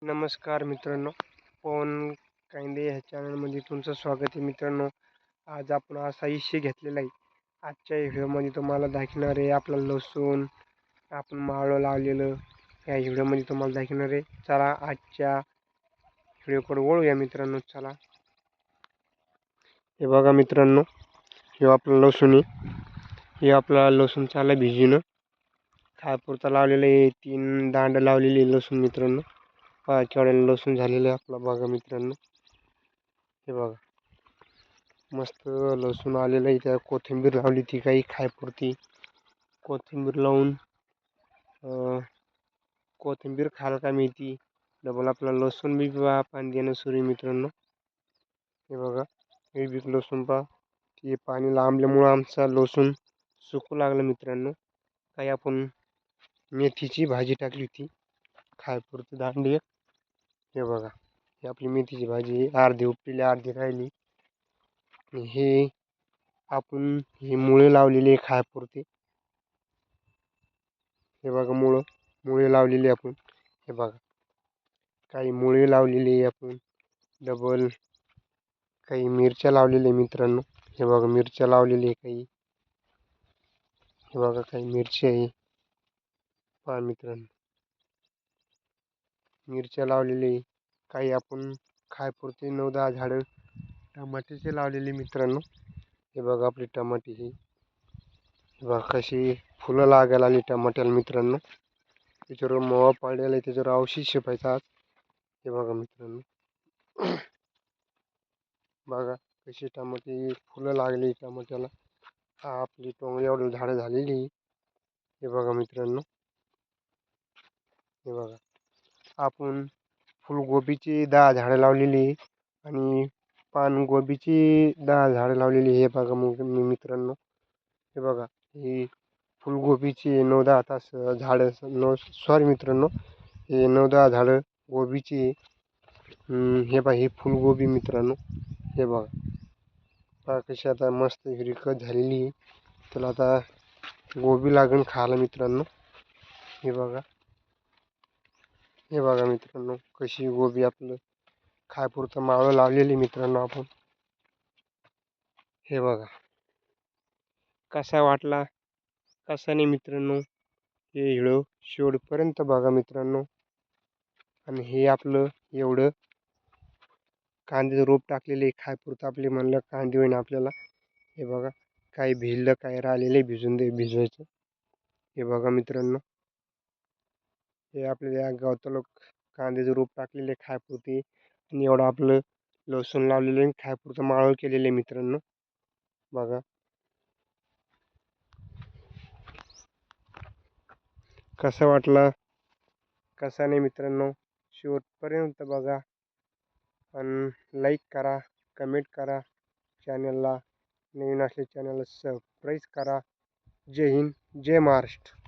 नमस्कार मित्रांनो, पवन कांदे ह्या चॅनलमध्ये तुमचं स्वागत आहे. मित्रांनो, आज आपण असा विषय घेतलेला आहे. आजच्या व्हिडिओमध्ये तुम्हाला दाखवणार आहे आपला लसूण आपण माळं लावलेलं. या व्हिडिओमध्ये तुम्हाला दाखवणार आहे. चला आजच्या व्हिडिओकडे वळूया मित्रांनो. चला, हे बघा मित्रांनो, हे आपलं लसूण आहे. हे आपला लसूण चाला भिजून खायपुरता लावलेलं आहे. 3 दांड लावलेली लसूण मित्रांनो. केवढ्याला लसूण झालेलं आहे आपला बघा मित्रांनो. हे बघा, मस्त लसूण आलेलं आहे. त्या कोथिंबीर लावली ती काही खायपुरती. कोथिंबीर लावून कोथिंबीर खायला का मिळते, डबल आपला लसूण बी पाणी देणं सुरू आहे मित्रांनो. हे बघा, हे बी लसूण ते पाणी लांबल्यामुळं आमचा लसूण सुकू लागलं मित्रांनो. काही आपण मेथीची भाजी टाकली होती खायपुरती दांडी. हे बघा, ही आपली मेथीची भाजी अर्धी उपटली, अर्धी राहिली. हे आपण ही मुळे लावलेली खायपुरती. हे बघा, मुळे लावलेली आपण. हे बघा, काही मुळे लावलेली आपण. डबल काही मिरच्या लावलेल्या मित्रांनो. हे बघा, मिरच्या लावलेली काही. हे बघा, काही मिरची आहे पहा मित्रांनो. मिरच्या लावलेली काही आपण खायपुरती 9-10 झाडं टमाट्याचे लावलेली मित्रांनो. हे बघा, आपली टमाटी ही. हे बघा, कशी फुलं लागायला आली टमाट्याला मित्रांनो. त्याच्यावर मोवा पाडलेला आहे, त्याच्यावर औषध शिपायचं आज. हे बघा मित्रांनो, बघा कशी टमाटी फुलं लागली टमाट्याला. आपली टोंगळी एवढी झाडं झालेली. हे बघा मित्रांनो, हे बघा, आपण फुलगोबीची 10 झाडं लावलेली आणि पानगोबीची 10 झाडं लावलेली. हे बघा मित्रांनो, हे बघा, ही फुलगोबीची 9-10 तास झाडं सॉरी मित्रांनो, हे 9-10 झाडं गोबीची. हे बघा, ही फुलगोबी मित्रांनो. हे बघा कशी आता मस्त हिरकत झालेली. त्याला आता गोबी लागून खायला मित्रांनो. हे बघा, हे बघा मित्रांनो, कशी गोबी आपलं खायपुरतं माळं लावलेली मित्रांनो आपण. हे बघा, कसा वाटला कसा नाही मित्रांनो, हे व्हिडिओ शेवटपर्यंत बघा मित्रांनो. आणि हे आपलं एवढं कांद्याचं रोप टाकलेले खायपुरतं आपले म्हणलं कांदे होईन आपल्याला. हे बघा, काही भिजलं काही राहिलेले भिजवायचं. हे बघा मित्रांनो, हे आपल्या गावताला कांद्याचं रोप टाकलेले खायपुरती. आणि एवढं आपलं लसूण लावलेलं खायपुरतं माळव केलेले मित्रांनो. बघा, कसा वाटला कसा नाही मित्रांनो, शेवटपर्यंत बघा. आणि लाईक करा, कमेंट करा. चॅनलला नवीन असले चॅनलला सबस्क्राईब करा. जय हिंद, जय महाराष्ट्र.